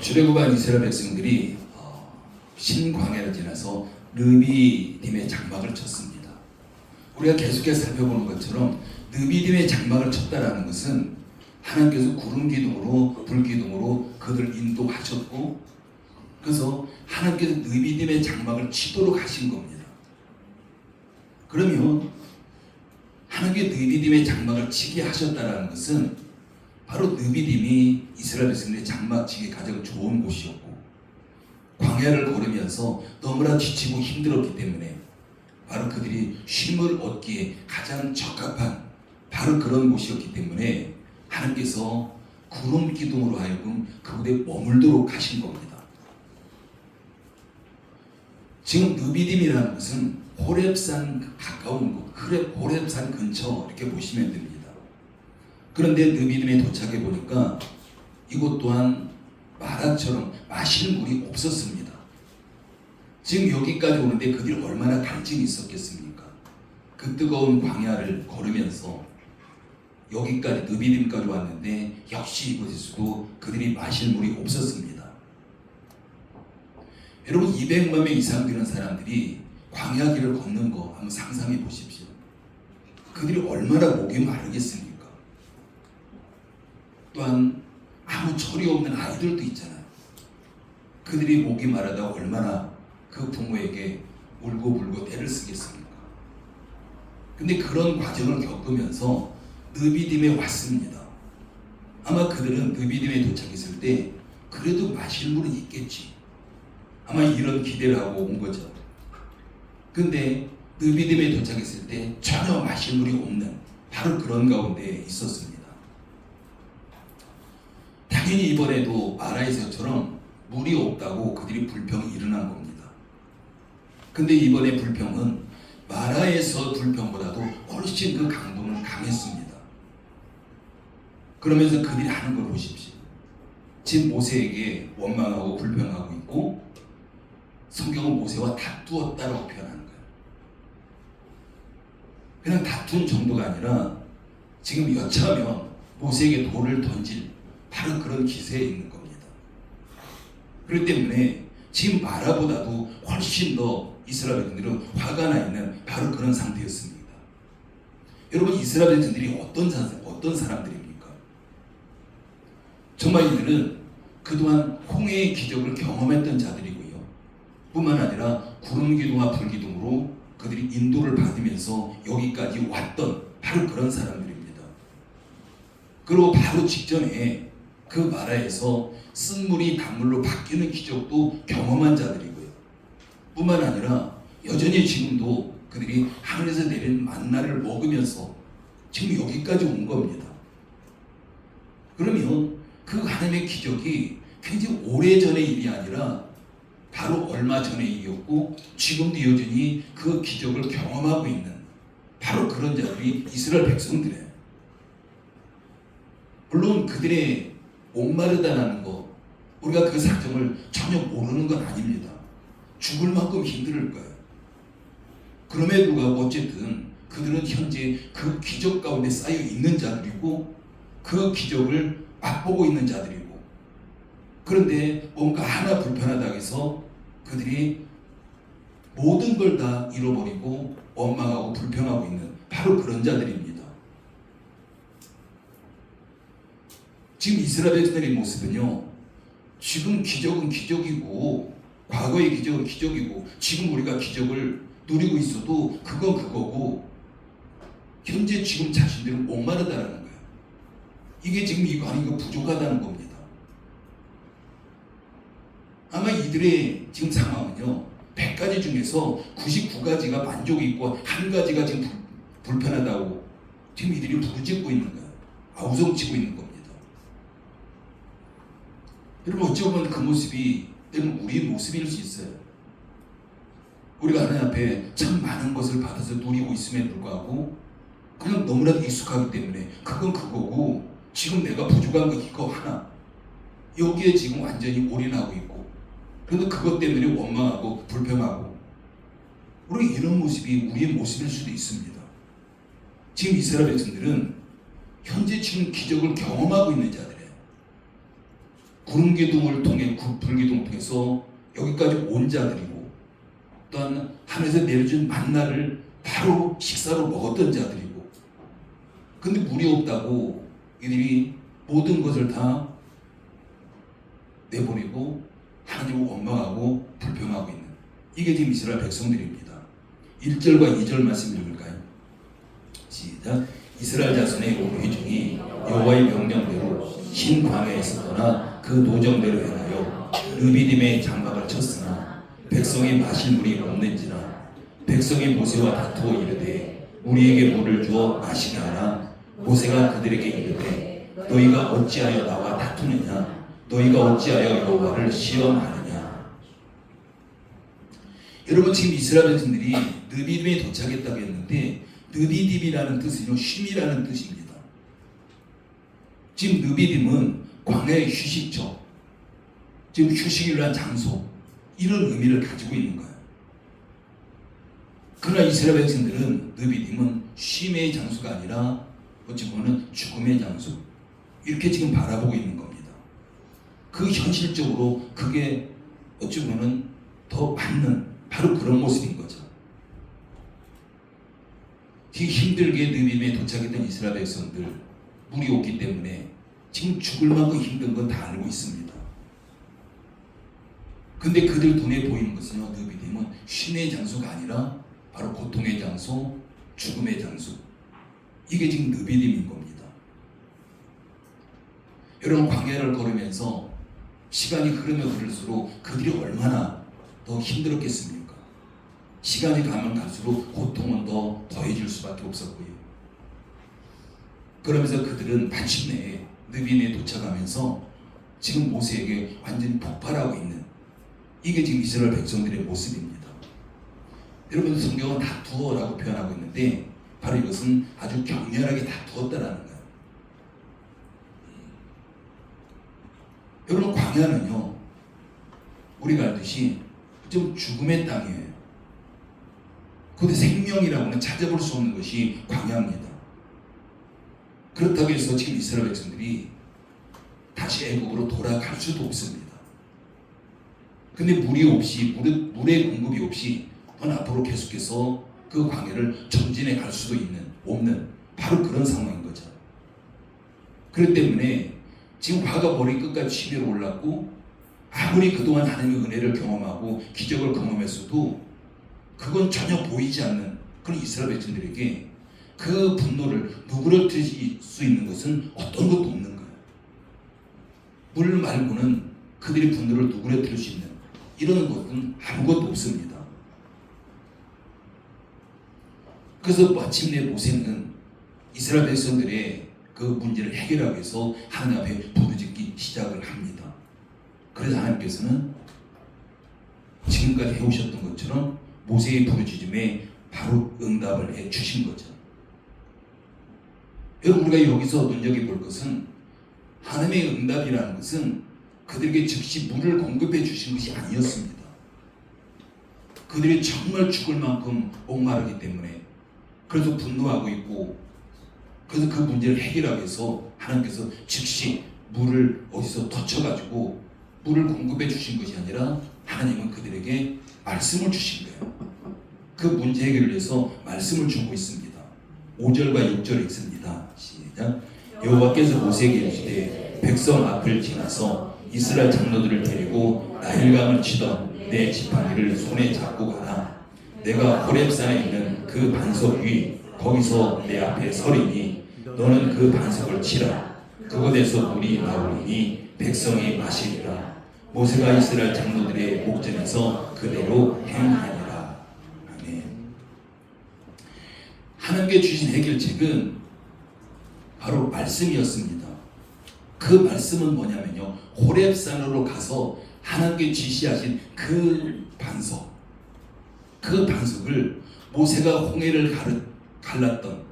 출애굽한 이스라엘 백성들이 신광야를 지나서 느비딤의 장막을 쳤습니다. 우리가 계속해서 살펴보는 것처럼 느비딤의 장막을 쳤다라는 것은 하나님께서 구름 기둥으로 불 기둥으로 그들을 인도하셨고, 그래서 하나님께서 느비딤의 장막을 치도록 하신 겁니다. 그러면 하나님께 느비딤의 장막을 치게 하셨다라는 것은 바로 느비딤이 이스라엘 백성들의 장막 치기 가장 좋은 곳이었고, 광야를 걸으면서 너무나 지치고 힘들었기 때문에 바로 그들이 쉼을 얻기에 가장 적합한 바로 그런 곳이었기 때문에 하나님께서 구름 기둥으로 하여금 그곳에 머물도록 하신 겁니다. 지금 느비딤이라는 것은 호렙산 가까운 곳, 호렙산 근처 이렇게 보시면 됩니다. 그런데 느비딤에 도착해 보니까 이곳 또한 마라처럼 마실 물이 없었습니다. 지금 여기까지 오는데 그들이 얼마나 갈증이 있었겠습니까? 그 뜨거운 광야를 걸으면서 여기까지 느비딤까지 왔는데 역시 이곳에서도 그들이 마실 물이 없었습니다. 여러분 200만 명 이상 되는 사람들이 광야 길을 걷는 거 한번 상상해 보십시오. 그들이 얼마나 목이 마르겠습니까? 또한 아무 철이 없는 아이들도 있잖아요. 그들이 목이 마르다 얼마나 그 부모에게 울고불고 떼를 쓰겠습니까? 근데 그런 과정을 겪으면서 느비딤에 왔습니다. 아마 그들은 느비딤에 도착했을 때 그래도 마실 물은 있겠지, 아마 이런 기대를 하고 온 거죠. 근데 느비딤에 도착했을 때 전혀 마실 물이 없는 바로 그런 가운데 있었습니다. 당연히 이번에도 마라에서처럼 물이 없다고 그들이 불평이 일어난 겁니다. 근데 이번에 불평은 마라에서 불평보다도 훨씬 그 강도는 강했습니다. 그러면서 그들이 하는 걸 보십시오. 지금 모세에게 원망하고 불평하고 있고, 성경은 모세와 다투었다라고 표현하는 거예요. 그냥 다툰 정도가 아니라 지금 여차하면 모세에게 돌을 던질 바로 그런 기세에 있는 겁니다. 그렇기 때문에 지금 마라보다도 훨씬 더 이스라엘 백성들은 화가 나 있는 바로 그런 상태였습니다. 여러분 이스라엘 백성들이 어떤 사람들입니까? 정말 이들은 그동안 홍해의 기적을 경험했던 자들이고요. 뿐만 아니라 구름 기둥과 불 기둥으로 그들이 인도를 받으면서 여기까지 왔던 바로 그런 사람들입니다. 그리고 바로 직전에 그 마라에서 쓴물이 단물로 바뀌는 기적도 경험한 자들이고요. 뿐만 아니라 여전히 지금도 그들이 하늘에서 내린 만나를 먹으면서 지금 여기까지 온 겁니다. 그러면 그 하나님의 기적이 굉장히 오래전의 일이 아니라 바로 얼마 전의 일이었고, 지금도 여전히 그 기적을 경험하고 있는 바로 그런 자들이 이스라엘 백성들이에요. 물론 그들의 목마르다라는 것, 우리가 그 사정을 전혀 모르는 건 아닙니다. 죽을 만큼 힘들 거예요. 그럼에도 불구하고 어쨌든 그들은 현재 그 기적 가운데 쌓여 있는 자들이고, 그 기적을 맛보고 있는 자들이고, 그런데 뭔가 하나 불편하다고 해서 그들이 모든 걸 다 잃어버리고 원망하고 불평하고 있는 바로 그런 자들입니다. 지금 이스라엘 백성들의 모습은요, 지금 기적은 기적이고 과거의 기적은 기적이고 지금 우리가 기적을 누리고 있어도 그건 그거고, 현재 지금 자신들은 목마르다라는 거예요. 이게 지금 이거 아니고 부족하다는 겁니다. 아마 이들의 지금 상황은요, 100가지 중에서 99가지가 만족이 있고 한 가지가 지금 불편하다고 지금 이들이 부르짖고 있는 거예요. 아우성치고 있는 겁니다. 여러분 어찌 보면 그 모습이 때로는 우리의 모습일 수 있어요. 우리가 하나님 앞에 참 많은 것을 받아서 누리고 있음에도 불구하고 그냥 너무나도 익숙하기 때문에 그건 그거고, 지금 내가 부족한 거 이거 하나, 여기에 지금 완전히 올인하고 있고, 그래도 그것 때문에 원망하고 불평하고, 우리 이런 모습이 우리의 모습일 수도 있습니다. 지금 이스라엘 백성들은 현재 지금 기적을 경험하고 있는 자들이에요. 구름기둥을 통해 불기둥을 통해서 여기까지 온 자들이고, 또한 하늘에서 내려준 만나를 바로 식사로 먹었던 자들이고, 근데 물이 없다고 이들이 모든 것을 다 내버리고 하나님을 원망하고 불평하고 있는, 이게 지금 이스라엘 백성들입니다. 1절과 2절 말씀 읽을까요? 시작. 이스라엘 자손의 회중이 여호와의 명령대로 흰 광야에서 떠나 그 노정대로 행하여 르비딤의 장막을 쳤으나 백성이 마실 물이 없는지라. 백성이 모세와 다투어 이르되 우리에게 물을 주어 마시게 하라. 모세가 그들에게 이르되 너희가 어찌하여 나와 다투느냐? 너희가 어찌하여 여호와를 시험하느냐? 여러분, 지금 이스라엘 백성들이 르비딤에 도착했다고 했는데, 르비딤이라는 뜻은요, 쉼이라는 뜻입니다. 지금 르비딤은 광야의 휴식처, 지금 휴식을 위한 장소, 이런 의미를 가지고 있는 거예요. 그러나 이스라엘 백성들은 르비딤은 쉼의 장소가 아니라 어찌 보면 죽음의 장소, 이렇게 지금 바라보고 있는 겁니다. 그 현실적으로 그게 어찌 보면 더 맞는 바로 그런 모습인 거죠. 힘들게 르비딤에 도착했던 이스라엘 백성들, 물이 없기 때문에 지금 죽을 만큼 힘든 건 다 알고 있습니다. 근데 그들 눈에 보이는 것은요, 르비딤은 쉼의 장소가 아니라 바로 고통의 장소, 죽음의 장소, 이게 지금 르비딤인 겁니다. 여러분, 광야를 걸으면서 시간이 흐르면 흐를수록 그들이 얼마나 더 힘들었겠습니까? 시간이 가면 갈수록 고통은 더 더해질 수밖에 없었고요. 그러면서 그들은 마침내 르비딤에 도착하면서 지금 모세에게 완전히 폭발하고 있는, 이게 지금 이스라엘 백성들의 모습입니다. 여러분, 성경은 다투어라고 표현하고 있는데 바로 이것은 아주 격렬하게 다투었다라는 거예요. 여러분, 광야는요, 우리가 알듯이 좀 죽음의 땅이에요. 그런데 생명이라고는 찾아볼 수 없는 것이 광야입니다. 그렇다고 해서 지금 이스라엘 백성들이 다시 애국으로 돌아갈 수도 없습니다. 근데 물이 없이, 물의 공급이 없이 앞으로 계속해서 그 광야를 전진해 갈 수도 없는 바로 그런 상황인 거죠. 그렇기 때문에 지금 화가 머리 끝까지 치밀어 올랐고, 아무리 그동안 하나님의 은혜를 경험하고 기적을 경험했어도 그건 전혀 보이지 않는 그런 이스라엘 백성들에게 그 분노를 누그러뜨릴 수 있는 것은 어떤 것도 없는 거예요. 물 말고는 그들의 분노를 누그러뜨릴 수 있는 이런 것은 아무것도 없습니다. 그래서 마침내 모세는 이스라엘 백성들의 그 문제를 해결하기 위해서 하나님 앞에 부르짖기 시작을 합니다. 그래서 하나님께서는 지금까지 해오셨던 것처럼 모세의 부르짖음에 바로 응답을 해 주신 거죠. 여러분, 우리가 여기서 눈여겨볼 것은 하나님의 응답이라는 것은 그들에게 즉시 물을 공급해 주신 것이 아니었습니다. 그들이 정말 죽을 만큼 목마르기 때문에, 그래서 분노하고 있고, 그래서 그 문제를 해결하기 위해서 하나님께서 즉시 물을 어디서 터쳐가지고 물을 공급해 주신 것이 아니라 하나님은 그들에게 말씀을 주신 거예요. 그 문제 해결을 위해서 말씀을 주고 있습니다. 5절과 6절 읽습니다. 시작. 여호와께서 모세에게 이르시되 백성 앞을 지나서 이스라엘 장로들을 데리고 나일강을 치던 내 지팡이를 손에 잡고 가라. 내가 호렙산에 있는 그 반석 위 거기서 내 앞에 서리니 너는 그 반석을 치라. 그곳에서 물이 나오리니 백성이 마시리라. 모세가 이스라엘 장로들의 목전에서 그대로 행하니라. 아멘. 하나님께 주신 해결책은 바로 말씀이었습니다. 그 말씀은 뭐냐면요, 호렙산으로 가서 하나님께 지시하신 그 반석, 그 반석을 모세가 홍해를 갈랐던,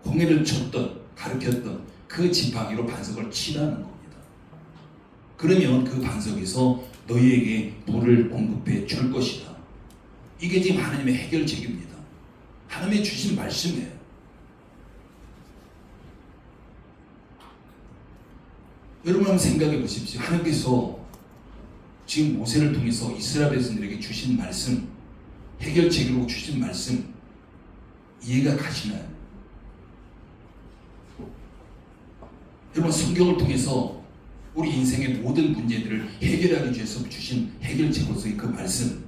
홍해를 쳤던, 가르쳤던 그 지팡이로 반석을 치라는 겁니다. 그러면 그 반석에서 너희에게 물을 공급해 줄 것이다. 이게 지금 하나님의 해결책입니다. 하나님의 주신 말씀이에요. 여러분 한번 생각해 보십시오. 하나님께서 지금 모세를 통해서 이스라엘 백성들에게 주신 말씀, 해결책으로 주신 말씀 이해가 가시나요? 여러분 성경을 통해서 우리 인생의 모든 문제들을 해결하기 위해서 주신 해결책으로서의 그 말씀,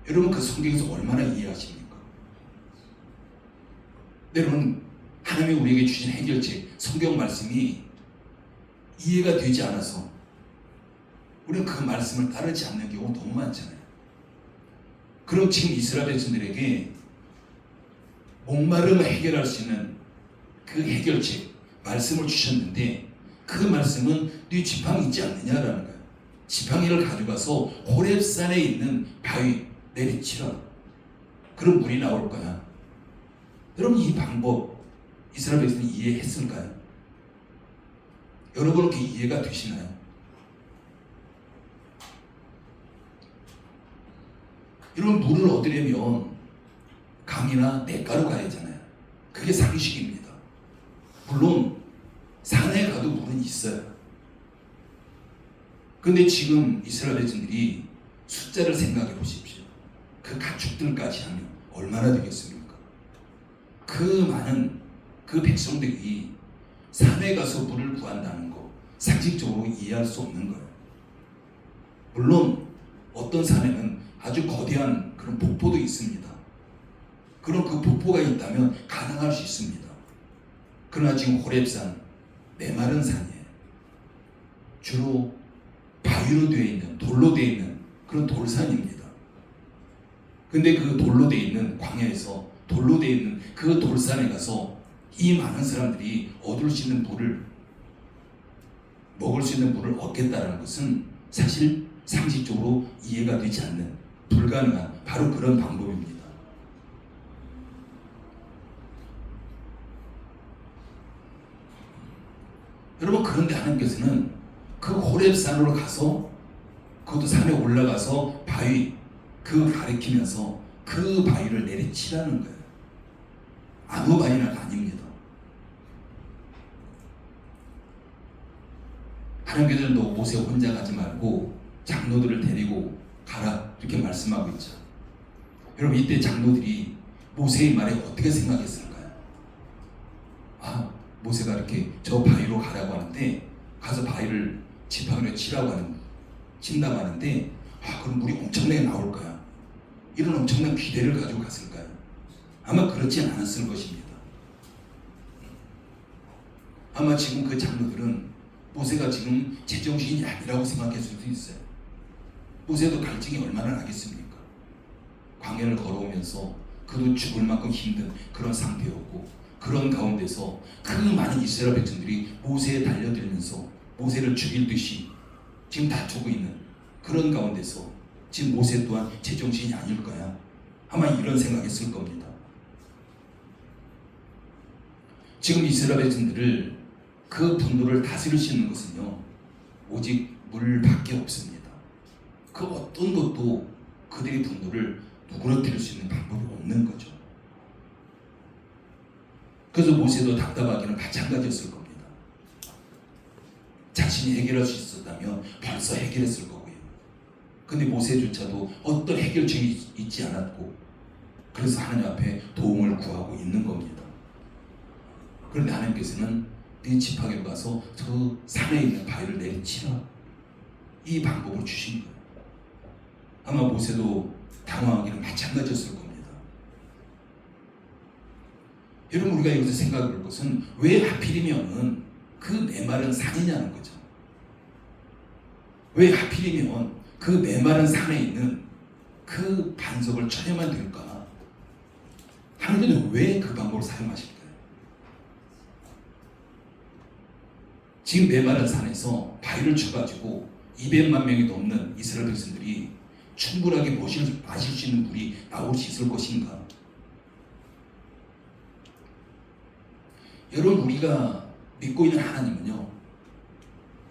여러분 그 성경에서 얼마나 이해하십니까? 여러분 하나님이 우리에게 주신 해결책, 성경 말씀이 이해가 되지 않아서 우리는 그 말씀을 따르지 않는 경우가 너무 많잖아요. 그럼 지금 이스라엘 백성들에게 목마름을 해결할 수 있는 그 해결책, 말씀을 주셨는데 그 말씀은 네 지팡이 있지 않느냐라는 거예요. 지팡이를 가져가서 호렙산에 있는 바위 내리치라. 그럼 물이 나올 거야. 여러분 이 방법 이스라엘 백성이 이해했을까요? 여러분은 그게 이해가 되시나요? 여러분 물을 얻으려면 강이나 냇가로 가야 하잖아요. 그게 상식입니다. 물론 산에 가도 물은 있어요. 근데 지금 이스라엘 백성들이 숫자를 생각해 보십시오. 그 가축들까지 하면 얼마나 되겠습니까? 그 많은 그 백성들이 산에 가서 물을 구한다는 거 상식적으로 이해할 수 없는 거예요. 물론 어떤 산에는 아주 거대한 그런 폭포도 있습니다. 그런 그 폭포가 있다면 가능할 수 있습니다. 그러나 지금 호렙산, 메마른 산이에요. 주로 바위로 되어 있는, 돌로 되어 있는 그런 돌산입니다. 근데 그 돌로 되어 있는 광야에서 돌로 되어 있는 그 돌산에 가서 이 많은 사람들이 얻을 수 있는 물을, 먹을 수 있는 물을 얻겠다는 것은 사실 상식적으로 이해가 되지 않는, 불가능한 바로 그런 방법입니다. 여러분 그런데 하나님께서는 그 호렙산으로 가서 그것도 산에 올라가서 바위 그 가리키면서 그 바위를 내리치라는 거예요. 아무 바위나 아닙니다. 하나님께서는 너 모세 혼자 가지 말고 장로들을 데리고 가라 이렇게 말씀하고 있죠. 여러분 이때 장로들이 모세의 말에 어떻게 생각했을까요? 아, 모세가 이렇게 저 바위로 가라고 하는데 가서 바위를 지팡이로 친다고 하는데 그럼 물이 엄청나게 나올 거야. 이런 엄청난 기대를 가지고 갔을까요? 아마 그렇진 않았을 것입니다. 아마 지금 그 장로들은 모세가 지금 제정신이 아니라고 생각했을 수도 있어요. 모세도 갈증이 얼마나 나겠습니까? 광야를 걸어오면서 그도 죽을 만큼 힘든 그런 상태였고, 그런 가운데서 그 많은 이스라엘 백성들이 모세에 달려들면서 모세를 죽일 듯이 지금 다투고 있는 그런 가운데서 지금 모세 또한 제정신이 아닐 거야. 아마 이런 생각했을 겁니다. 지금 이스라엘 백성들을 그 분노를 다스릴 수 있는 것은요, 오직 물밖에 없습니다. 그 어떤 것도 그들의 분노를 누그러뜨릴 수 있는 방법이 없는 거죠. 그래서 모세도 답답하기는 마찬가지였을 겁니다. 자신이 해결할 수 있었다면 벌써 해결했을 거고요. 근데 모세조차도 어떤 해결책이 있지 않았고, 그래서 하나님 앞에 도움을 구하고 있는 겁니다. 그런데 하나님께서는 네 지팡이로 가서 저 산에 있는 바위를 내리치라, 이 방법을 주신 거예요. 아마 모세도 당황하기는 마찬가지였을 겁니다. 여러분 우리가 여기서 생각해 볼 것은 왜 하필이면 그 메마른 산이냐는 거죠. 왜 하필이면 그 메마른 산에 있는 그 반석을 쳐야만 될까? 하나님은 왜 그 방법을 사용하실까요? 지금 메마른 산에서 바위를 쳐가지고 200만 명이 넘는 이스라엘 백성들이 충분하게 마실 수 있는 물이 나올 수 있을 것인가? 여러분 우리가 믿고 있는 하나님은요,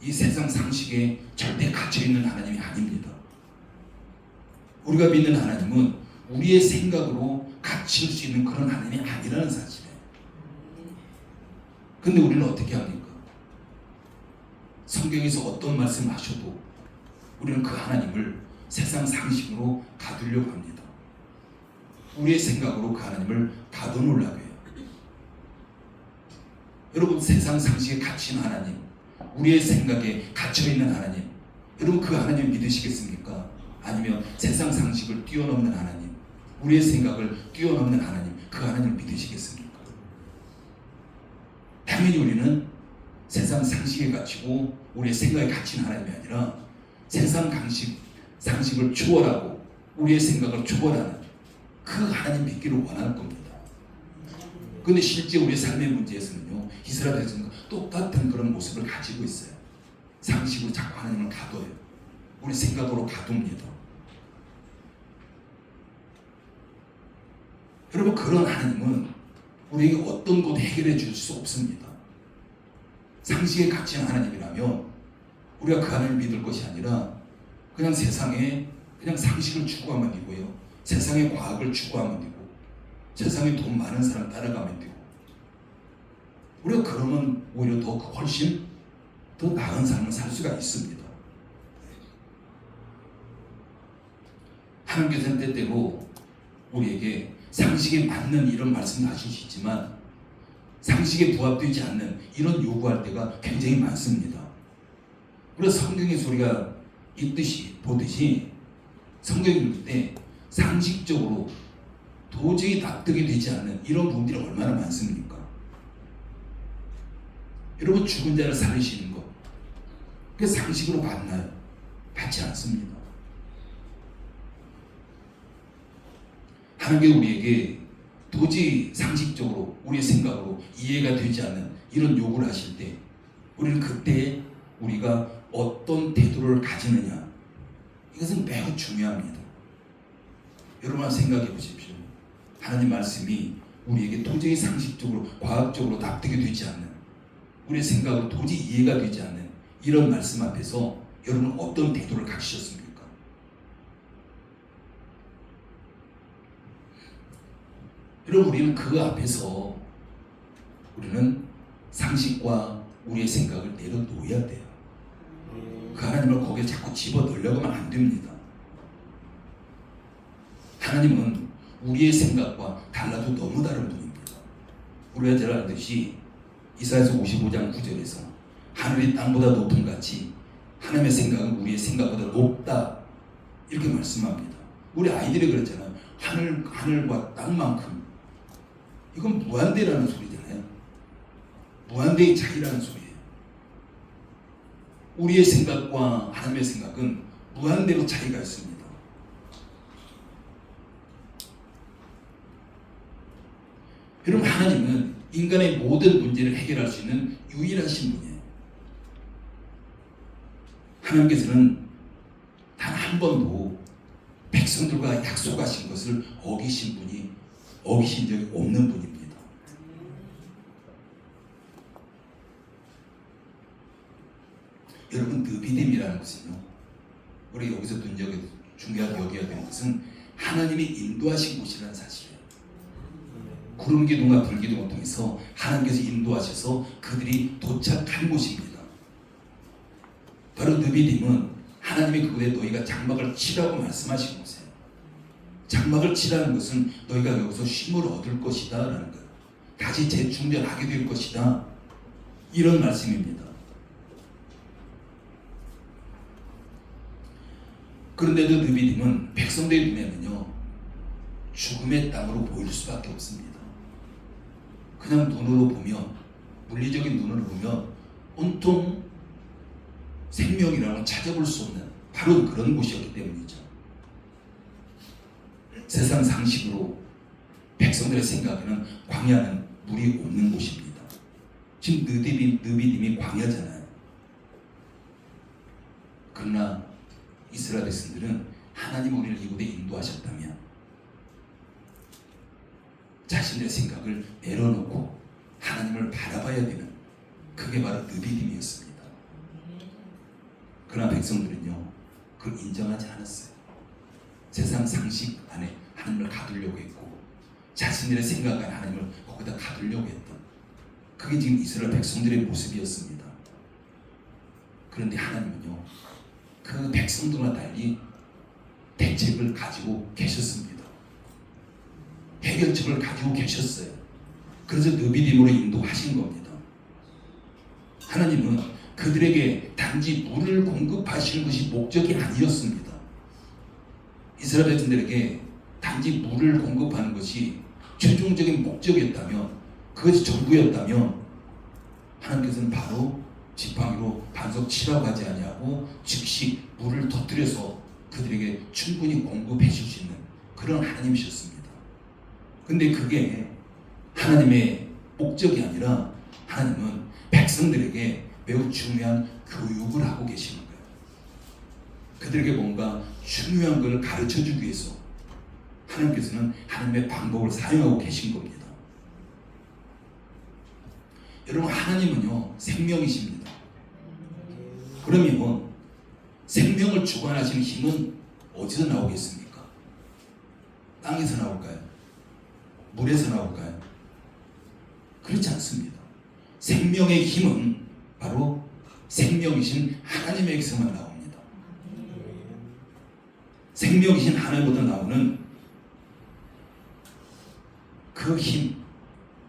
이 세상 상식에 절대 갇혀있는 하나님이 아닙니다. 우리가 믿는 하나님은 우리의 생각으로 갇힐 수 있는 그런 하나님이 아니라는 사실이에요. 근데 우리는 어떻게 합니까? 성경에서 어떤 말씀을 하셔도 우리는 그 하나님을 세상 상식으로 가두려고 합니다. 우리의 생각으로 그 하나님을 가둬놓으려고 해요. 여러분, 세상 상식에 갇힌 하나님, 우리의 생각에 갇혀있는 하나님, 여러분 그 하나님 믿으시겠습니까? 아니면 세상 상식을 뛰어넘는 하나님, 우리의 생각을 뛰어넘는 하나님, 그 하나님을 믿으시겠습니까? 당연히 우리는 세상 상식에 갇히고 우리의 생각에 갇힌 하나님이 아니라 세상 상식을 초월하고 우리의 생각을 초월하는 그 하나님 믿기를 원하는 겁니다. 그런데 실제 우리의 삶의 문제에서는요, 이스라엘 백성과 똑같은 그런 모습을 가지고 있어요. 상식으로 자꾸 하나님을 가둬요. 우리 생각으로 가둡니다. 여러분, 그런 하나님은 우리에게 어떤 것도 해결해 줄 수 없습니다. 상식에 갇힌 하나님이라면 우리가 그 하나님을 믿을 것이 아니라 그냥 세상에 그냥 상식을 추구하면 되고요, 세상의 과학을 추구하면 되고, 세상에 돈 많은 사람 따라가면 되고, 우리가 그러면 오히려 더 훨씬 더 나은 삶을 살 수가 있습니다. 하나님께서는 때때로 우리에게 상식에 맞는 이런 말씀을 하실 수 있지만 상식에 부합되지 않는 이런 요구할 때가 굉장히 많습니다. 그래서 성경의 소리가 있듯이 보듯이 성경을 읽을 때 상식적으로 도저히 납득이 되지 않는 이런 부분들이 얼마나 많습니까? 여러분, 죽은 자를 살리시는 것, 그게 상식으로 맞나요? 맞지 않습니다. 하나님께 우리에게 도저히 상식적으로 우리의 생각으로 이해가 되지 않는 이런 요구를 하실 때 우리는 그때 우리가 어떤 태도를 가지느냐, 이것은 매우 중요합니다. 여러분 한번 생각해 보십시오. 하나님 말씀이 우리에게 도저히 상식적으로 과학적으로 납득이 되지 않는, 우리의 생각으로 도저히 이해가 되지 않는 이런 말씀 앞에서 여러분 어떤 태도를 가지셨습니까? 여러분, 우리는 그 앞에서 우리는 상식과 우리의 생각을 내려놓아야 돼요. 그 하나님을 거기에 자꾸 집어넣으려고 하면 안 됩니다. 하나님은 우리의 생각과 달라도 너무 다른 분입니다. 우리가 잘 알듯이 이사야서 55장 9절에서 하늘이 땅보다 높은 같이 하나님의 생각은 우리의 생각보다 높다, 이렇게 말씀합니다. 우리 아이들이 그랬잖아요. 하늘과 땅만큼. 이건 무한대라는 소리잖아요. 무한대의 차이라는 소리예요. 우리의 생각과 하나님의 생각은 무한대로 차이가 있습니다. 여러분, 하나님은 인간의 모든 문제를 해결할 수 있는 유일하신 분이에요. 하나님께서는 단 한 번도 백성들과 약속하신 것을 어기신 적이 없는 분입니다. 여러분, 느비딤이라는 것은요, 우리 여기서 중요하게 여겨야 되는 것은 하나님이 인도하신 곳이라는 사실이에요. 구름 기둥과 불 기둥을 통해서 하나님께서 인도하셔서 그들이 도착한 곳입니다. 바로 느비딤은 하나님이 그곳에 너희가 장막을 치라고 말씀하신 곳이에요. 장막을 치라는 것은 너희가 여기서 쉼을 얻을 것이다 라는 거예요. 다시 재충전하게 될 것이다, 이런 말씀입니다. 그런데도 느비딤은 백성들의 눈에는요, 죽음의 땅으로 보일 수밖에 없습니다. 그냥 눈으로 보면, 물리적인 눈으로 보면 온통 생명이라는 걸 찾아볼 수 없는 바로 그런 곳이었기 때문이죠. 세상 상식으로 백성들의 생각에는 광야는 물이 없는 곳입니다. 지금 느비딤이 광야잖아요. 그러나 이스라엘 백성들은 하나님 우리를 이곳에 인도하셨다면 자신의 생각을 내려놓고 하나님을 바라봐야 되는, 그게 바로 느비딤이었습니다. 그러나 백성들은요, 그걸 인정하지 않았어요. 세상 상식 안에 하나님을 가두려고 했고, 자신들의 생각 안에 하나님을 거기다 가두려고 했던, 그게 지금 이스라엘 백성들의 모습이었습니다. 그런데 하나님은요, 그 백성들과 달리 대책을 가지고 계셨습니다. 해결책을 가지고 계셨어요. 그래서 느비딤으로 인도하신 겁니다. 하나님은 그들에게 단지 물을 공급하시는 것이 목적이 아니었습니다. 이스라엘 백성들에게 단지 물을 공급하는 것이 최종적인 목적이었다면, 그것이 전부였다면 하나님께서는 바로 지팡이로 반석 치라고 하지 아니하고 즉시 물을 터뜨려서 그들에게 충분히 공급해 줄 수 있는 그런 하나님이셨습니다. 근데 그게 하나님의 목적이 아니라 하나님은 백성들에게 매우 중요한 교육을 하고 계시는 거예요. 그들에게 뭔가 중요한 것을 가르쳐 주기 위해서 하나님께서는 하나님의 방법을 사용하고 계신 겁니다. 여러분, 하나님은요 생명이십니다. 그러면 생명을 주관하시는 힘은 어디서 나오겠습니까? 땅에서 나올까요? 물에서 나올까요? 그렇지 않습니다. 생명의 힘은 바로 생명이신 하나님에게서만 나옵니다. 생명이신 하나님보다 나오는 그 힘,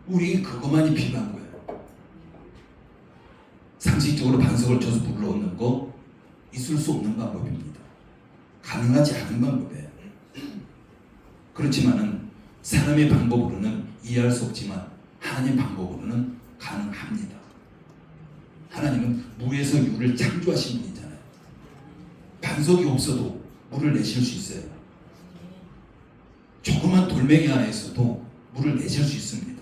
우리에게 그것만이 필요한 거예요. 상식적으로 반석을 쳐서 물을 얻는 거 있을 수 없는 방법입니다. 가능하지 않은 방법이에요. 그렇지만은 사람의 방법으로는 이해할 수 없지만 하나님 방법으로는 가능합니다. 하나님은 물에서 유를 창조하신 분이잖아요. 반석이 없어도 물을 내실 수 있어요. 조그만 돌멩이 하나에서도 물을 내실 수 있습니다.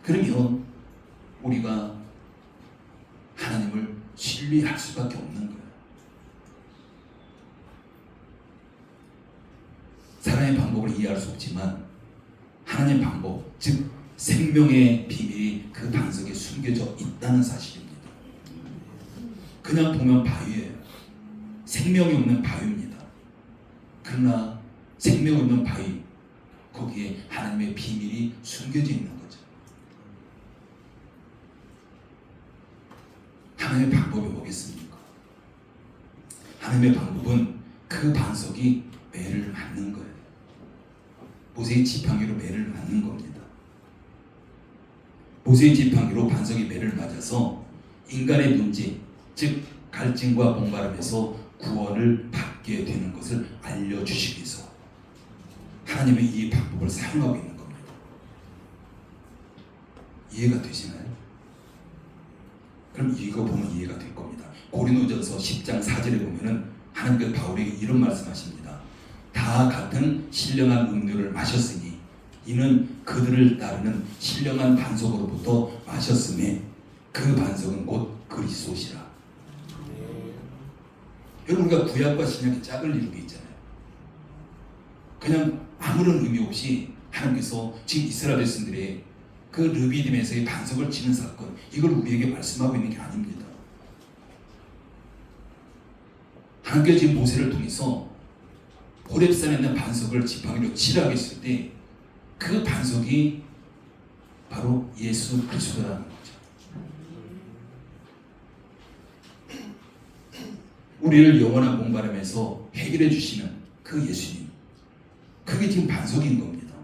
그러면 우리가 하나님을 신뢰할 수밖에 없는 거예요. 사람의 방법을 이해할 수 없지만 하나님의 방법, 즉 생명의 비밀이 그 반석에 숨겨져 있다는 사실입니다. 그냥 보면 바위예요. 생명이 없는 바위입니다. 그러나 생명 없는 바위, 거기에 하나님의 비밀이 숨겨져 있는 거죠. 하나님의 방법이 뭐겠습니까? 하나님의 방법은 그 반석이 매를 맞는 거예요. 모세의 지팡이로 매를 맞는 겁니다. 모세의 지팡이로 반석이 매를 맞아서 인간의 문제, 즉 갈증과 목마름에서 구원을 받게 되는 것을 알려주시기 위해서 하나님의 이 방법을 사용하고 있는 겁니다. 이해가 되시나요? 그럼 이거 보면 이해가 될 겁니다. 고린도전서 10장 4절에 보면은 하나님께서 바울에게 이런 말씀하십니다. 다 같은 신령한 음료를 마셨으니 이는 그들을 따르는 신령한 반석으로부터 마셨음에 그 반석은 곧 그리스도시라. 여러분, 우리가 구약과 신약의 짝을 이루고 있잖아요. 그냥 아무런 의미 없이 하나님께서 지금 이스라엘 백성들의 그 르비딤에서의 반석을 치는 사건, 이걸 우리에게 말씀하고 있는 게 아닙니다. 하나님께서 지금 모세를 통해서 호렙산에 있는 반석을 지팡이로 치라고 했을 때 그 반석이 바로 예수 그리스도라는 거죠. 우리를 영원한 목마름에서 해결해 주시는 그 예수님, 그게 지금 반석인 겁니다.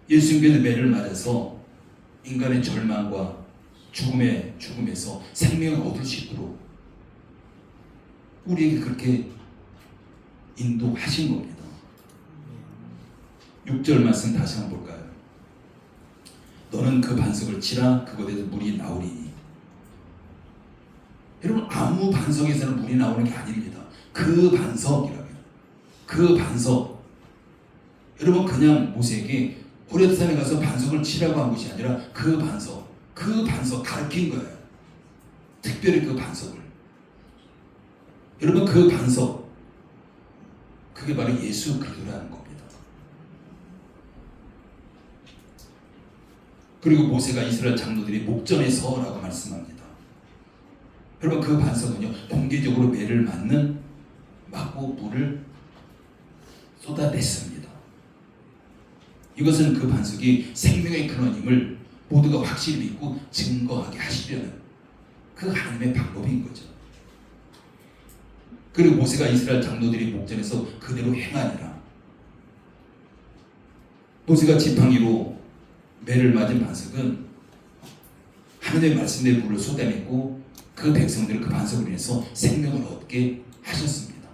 예수님께서 매를 맞아서 인간의 절망과 죽음에서 생명을 얻을 수 있도록 우리에게 그렇게 인도하신 겁니다. 6절 말씀 다시 한번 볼까요? 너는 그 반석을 치라, 그곳에서 물이 나오리니. 여러분, 아무 반석에서는 물이 나오는 게 아닙니다. 그 반석이라고요. 그 반석. 여러분, 그냥 모세에게 호렙산에 가서 반석을 치라고 한 것이 아니라 그 반석 가르친 거예요. 특별히 그 반석을. 여러분, 그 반석, 그게 바로 예수 그리스도라는 겁니다. 그리고 모세가 이스라엘 장로들이 목전에 서라고 말씀합니다. 여러분, 그 반석은요, 공개적으로 매를 맞고 물을 쏟아냈습니다. 이것은 그 반석이 생명의 근원임을 모두가 확실히 믿고 증거하게 하시려는 그 하나님의 방법인 거죠. 그리고 모세가 이스라엘 장로들이 목전에서 그대로 행하니라. 모세가 지팡이로 매를 맞은 반석은 하나님의 말씀의 물을 쏟아냈고 그 백성들은 그 반석으로 인해서 생명을 얻게 하셨습니다.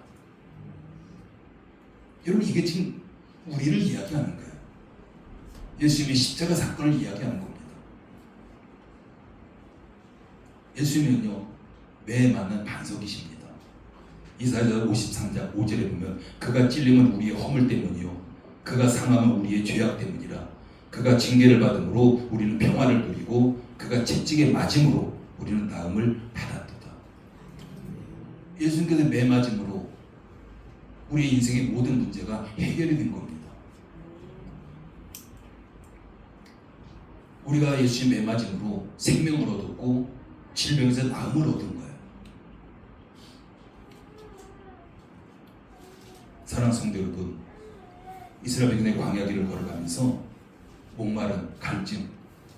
여러분, 이게 지금 우리를 이야기하는 거예요. 예수님의 십자가 사건을 이야기하는 겁니다. 예수님은요, 매 맞는 반석이십니다. 이사야 53장 5절에 보면 그가 찔림은 우리의 허물 때문이요 그가 상함은 우리의 죄악 때문이라. 그가 징계를 받음으로 우리는 평화를 누리고 그가 채찍에 맞음으로 우리는 나음을 받았도다. 예수님께서 매 맞음으로 우리의 인생의 모든 문제가 해결이 된 겁니다. 우리가 예수님 매 맞음으로 생명을 얻었고 질병에서 나음을 얻은 거예요. 사랑하는 성도 여러분, 이스라엘 백성의 광야 길을 걸어가면서 목마름, 갈증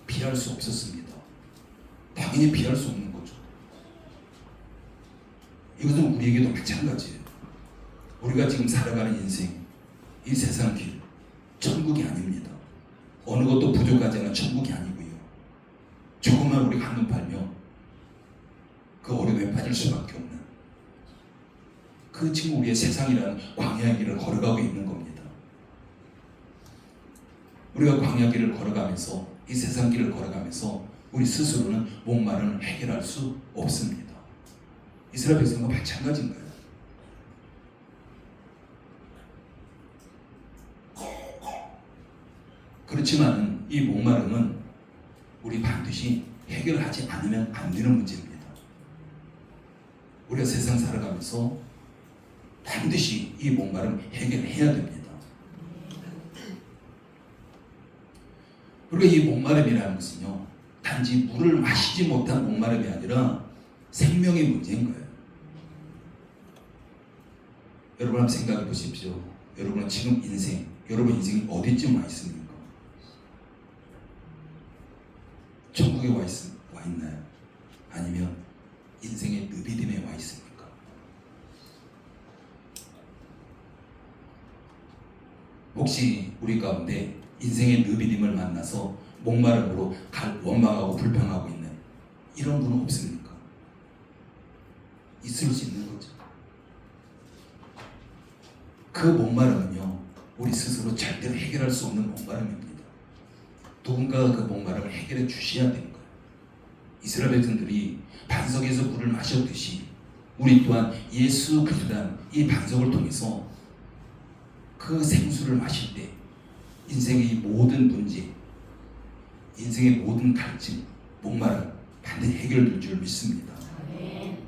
피할 수 없었습니다. 당연히 피할 수 없는 거죠. 이것은 우리에게도 마찬가지예요. 우리가 지금 살아가는 인생, 이 세상 길, 천국이 아닙니다. 어느 것도 부족하지 않은 천국이 아니고요. 조금만 우리가 한눈 팔며 그 어려움에 빠질 수밖에 없는 그 지금 우리의 세상이라는 광야의 길을 걸어가고 있는 겁니다. 우리가 광야 길을 걸어가면서 이 세상 길을 걸어가면서 우리 스스로는 목마름을 해결할 수 없습니다. 이스라엘 백성과 마찬가지인 거예요. 그렇지만 이 목마름은 우리 반드시 해결하지 않으면 안 되는 문제입니다. 우리가 세상 살아가면서 반드시 이 목마름 해결해야 됩니다. 우리가 이 목마름이라는 것은요, 단지 물을 마시지 못한 목마름이 아니라 생명의 문제인 거예요. 여러분 한번 생각해 보십시오. 여러분은 지금 여러분 인생이 어디쯤 와 있습니까? 천국에 와 있나요? 아니면 인생의 느비딤에 와 있습니까? 혹시 우리 가운데 인생의 느비딤을 만나서 목마름으로 원망하고 불평하고 있는 이런 분은 없습니까? 있을 수 있는 거죠. 그 목마름은요, 우리 스스로 절대로 해결할 수 없는 목마름입니다. 누군가가 그 목마름을 해결해 주셔야 되는 거예요. 이스라엘 백성들이 반석에서 물을 마셨듯이 우리 또한 예수 그리스도란 이 반석을 통해서 그 생수를 마실 때 인생의 모든 문제, 인생의 모든 갈증, 목마름 반드시 해결될 줄 믿습니다. 네.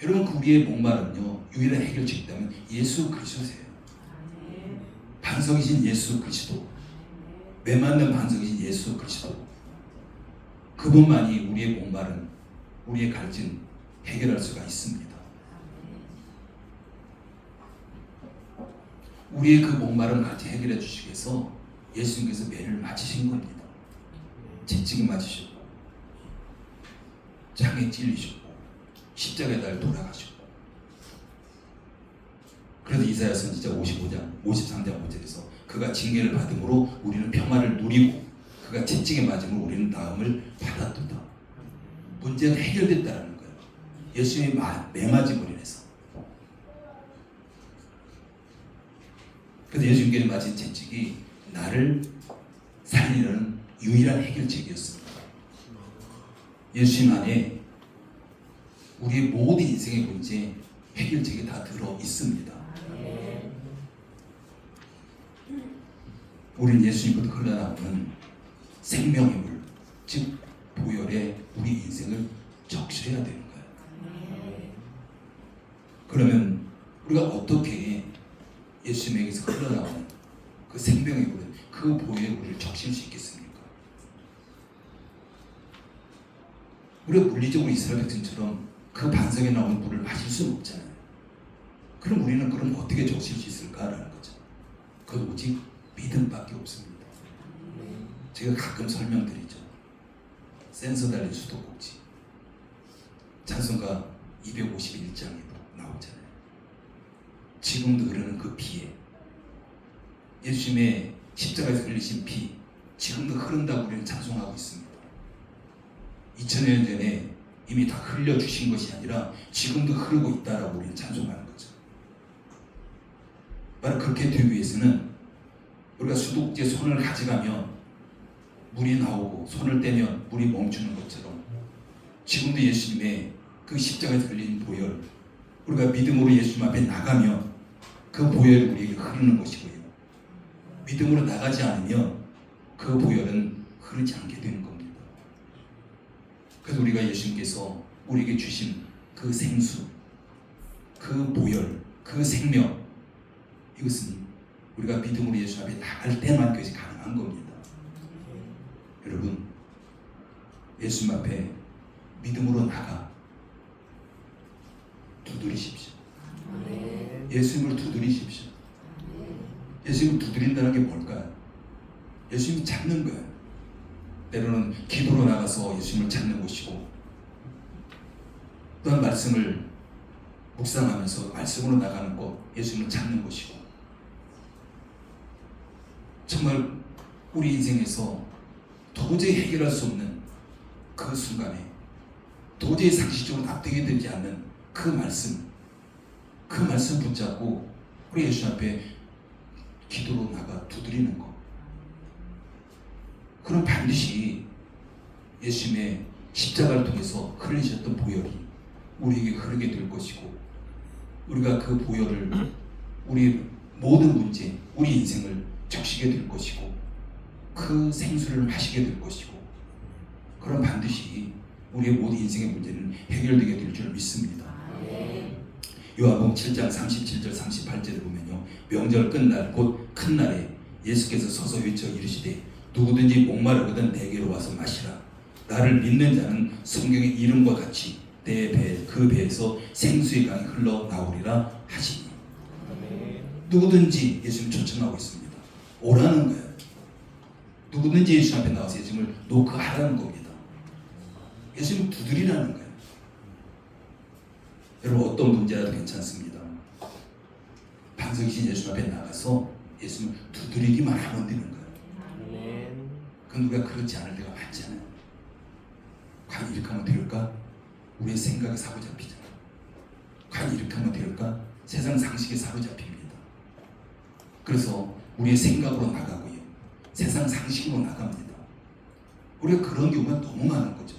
여러분, 그 우리의 목마름은요, 유일한 해결책이 있다면 예수 그리스도세요. 네. 반석이신 예수 그리스도, 메맞는 반석이신 예수 그리스도, 그분만이 우리의 목마름, 우리의 갈증 해결할 수가 있습니다. 우리의 그 목마름 같이 해결해 주시기 위해서 예수님께서 매를 맞으신 겁니다. 채찍이 맞으셨고 장에 찔리셨고 십자가에 달려 돌아가셨고, 그래서 이사야 선지자 53장 5절에서 그가 징계를 받음으로 우리는 평화를 누리고 그가 채찍에 맞음으로 우리는 나음을 받았도다. 문제가 해결됐다는 거예요. 예수님의 매맞음으로 인해서. 그래서 예수님께 맞은 채찍이 나를 살리는 유일한 해결책이었습니다. 예수님 안에 우리의 모든 인생의 문제 해결책이 다 들어 있습니다. 우리는 예수님부터 흘러나오는 생명의 물, 즉 보혈에 우리 인생을 적셔야 되는 거예요. 그러면 우리가 어떻게 예수님에게서 흘러나오는 그 생명의 물은 그 보혈의 물을 적실 수 있겠습니까? 우리가 물리적으로 이스라엘 백성처럼 그 반석에 나오는 물을 마실 수는 없잖아요. 그럼 우리는 그럼 어떻게 적실 수 있을까라는 거죠. 그건 오직 믿음밖에 없습니다. 제가 가끔 설명드리죠. 센서 달린 수도꼭지. 찬송가 251장에도 나오잖아요. 지금도 흐르는 그 피에, 예수님의 십자가에서 흘리신 피, 지금도 흐른다고 우리는 찬송하고 있습니다. 2000년 전에 이미 다 흘려주신 것이 아니라 지금도 흐르고 있다라고 우리는 찬송하는 거죠. 바로 그렇게 되기 위해서는 우리가 수도꼭지에 손을 가져가면 물이 나오고 손을 떼면 물이 멈추는 것처럼 지금도 예수님의 그 십자가에서 흘린 보혈, 우리가 믿음으로 예수님 앞에 나가면 그 보혈이 우리에게 흐르는 것이고요. 믿음으로 나가지 않으면 그 보혈은 흐르지 않게 되는 겁니다. 그래서 우리가 예수님께서 우리에게 주신 그 생수, 그 보혈, 그 생명, 이것은 우리가 믿음으로 예수 앞에 나갈 때만 그것이 가능한 겁니다. 여러분, 예수님 앞에 믿음으로 나가 두드리십시오. 예수님을 두드리십시오. 예수님을 두드린다는 게 뭘까요? 예수님을 찾는 거예요. 때로는 기도로 나가서 예수님을 찾는 것이고, 또한 말씀을 묵상하면서 말씀으로 나가는 것, 예수님을 찾는 것이고, 정말 우리 인생에서 도저히 해결할 수 없는 그 순간에 도저히 상식적으로 납득이 되지 않는 그 말씀 붙잡고 우리 예수 앞에 기도로 나가 두드리는 것. 그럼 반드시 예수님의 십자가를 통해서 흘리셨던 보혈이 우리에게 흐르게 될 것이고, 우리가 그 보혈을 우리 모든 문제, 우리 인생을 적시게 될 것이고, 그 생수를 마시게 될 것이고, 그럼 반드시 우리의 모든 인생의 문제는 해결되게 될 줄 믿습니다. 요한복음 7장 37절 38절을 보면요, 명절 끝날 곧 큰 날에 예수께서 서서 외쳐 이르시되 누구든지 목마르거든 내게로 와서 마시라. 나를 믿는 자는 성경의 이름과 같이 그 배에서 생수의 강이 흘러나오리라 하시니. 누구든지 예수님 초청하고 있습니다. 오라는 거예요. 누구든지 예수 앞에 나와서 예수님을 노크하라는 겁니다. 예수님 두드리라는 거예요. 여러분, 어떤 문제라도 괜찮습니다. 반석이신 예수 앞에 나가서 예수님을 두드리기만 하면 되는 거예요. 그건 우리가 그렇지 않을 때가 많잖아요. 과연 이렇게 하면 될까? 우리의 생각에 사로잡히잖아요. 과연 이렇게 하면 될까? 세상 상식에 사로잡힙니다. 그래서 우리의 생각으로 나가고요, 세상 상식으로 나갑니다. 우리가 그런 경우가 너무 많은 거죠.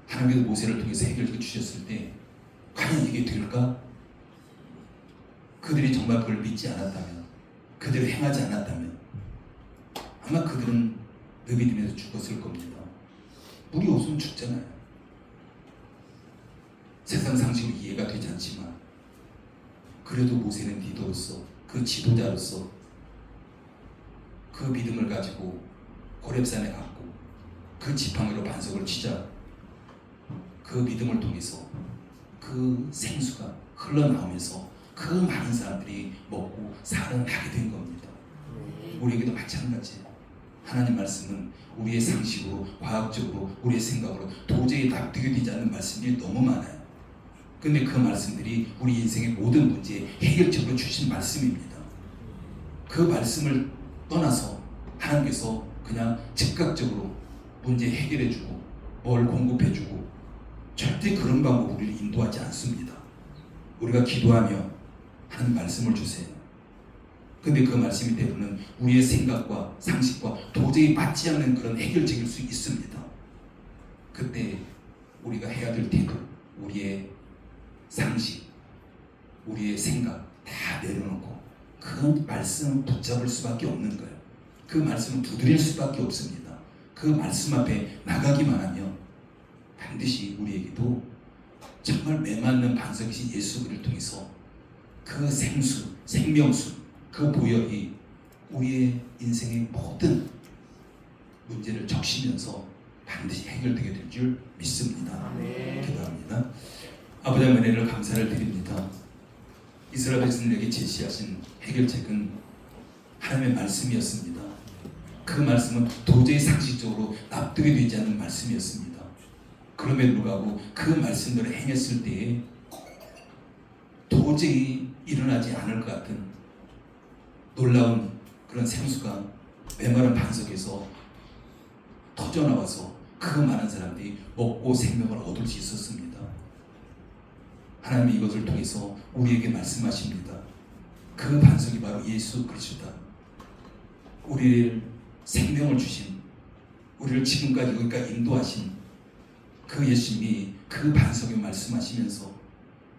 하나님께서 모세를 통해서 해결해 주셨을 때 과연 이게 될까? 그들이 정말 그걸 믿지 않았다면, 그대로 행하지 않았다면 아마 그들은 느비딤에서 죽었을 겁니다. 물이 없으면 죽잖아요. 세상 상식으로 이해가 되지 않지만 그래도 모세는 리더로서, 그 지도자로서 그 믿음을 가지고 호렙산에 갔고 그 지팡이로 반석을 치자 그 믿음을 통해서 그 생수가 흘러나오면서 그 많은 사람들이 먹고 살아나게 된 겁니다. 우리에게도 마찬가지예요. 하나님 말씀은 우리의 상식으로, 과학적으로, 우리의 생각으로 도저히 납득이 되지 않는 말씀들이 너무 많아요. 근데 그 말씀들이 우리 인생의 모든 문제에 해결책으로 주신 말씀입니다. 그 말씀을 떠나서 하나님께서 그냥 즉각적으로 문제 해결해주고 뭘 공급해주고, 절대 그런 방법으로 우리를 인도하지 않습니다. 우리가 기도하며 하나님 말씀을 주세요. 근데 그 말씀이 때로는 우리의 생각과 상식과 도저히 맞지 않는 그런 해결책일 수 있습니다. 그때 우리가 해야 될 태도, 우리의 상식, 우리의 생각 다 내려놓고 그 말씀을 붙잡을 수밖에 없는 거예요. 그 말씀을 두드릴 수밖에 없습니다. 그 말씀 앞에 나가기만 하면 반드시 우리에게도 정말 매맞는 반석이신 예수 그리스도를 통해서 그 생수, 생명수, 그 보혈이 우리의 인생의 모든 문제를 적시면서 반드시 해결되게 될 줄 믿습니다. 기도합니다. 아버지 하나님, 은혜를 감사를 드립니다. 이스라엘 백성들에게 제시하신 해결책은 하나님의 그럼에도 불구하고 그 말씀들을 행했을 때에 도저히 일어나지 않을 것 같은 놀라운 그런 생수가 메마른 반석에서 터져나와서 그 많은 사람들이 먹고 생명을 얻을 수 있었습니다. 하나님이 이것을 통해서 우리에게 말씀하십니다. 그 반석이 바로 예수 그리스도다. 우리를 생명을 주신, 우리를 지금까지 여기까지 인도하신 그 예수님이 그 반석에 말씀하시면서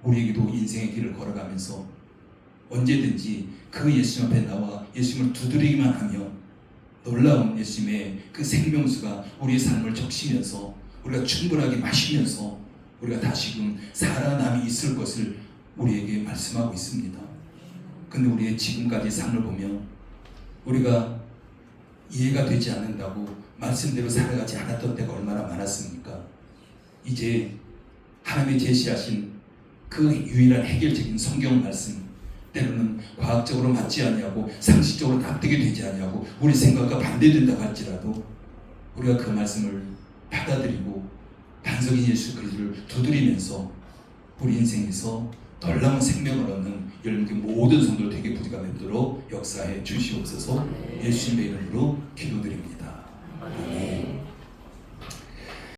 우리에게도 인생의 길을 걸어가면서 언제든지 그 예수님 앞에 나와 예수님을 두드리기만 하며 놀라운 예수님의 그 생명수가 우리의 삶을 적시면서 우리가 충분하게 마시면서 우리가 다시금 살아남이 있을 것을 우리에게 말씀하고 있습니다. 근데 우리의 지금까지 삶을 보면 우리가 이해가 되지 않는다고 말씀대로 살아가지 않았던 때가 얼마나 많았습니까? 이제 하나님이 제시하신 그 유일한 해결적인 성경 말씀, 때로는 과학적으로 맞지 않냐고 상식적으로 납득이 되지 않냐고 우리 생각과 반대된다고 할지라도 우리가 그 말씀을 받아들이고 반석인 예수 그리스도를 두드리면서 우리 인생에서 놀라운 생명을 얻는 여러분들 모든 성도들 되게 부지가 맺도록 역사해 주시옵소서. 예수님의 이름으로 기도드립니다. 아멘.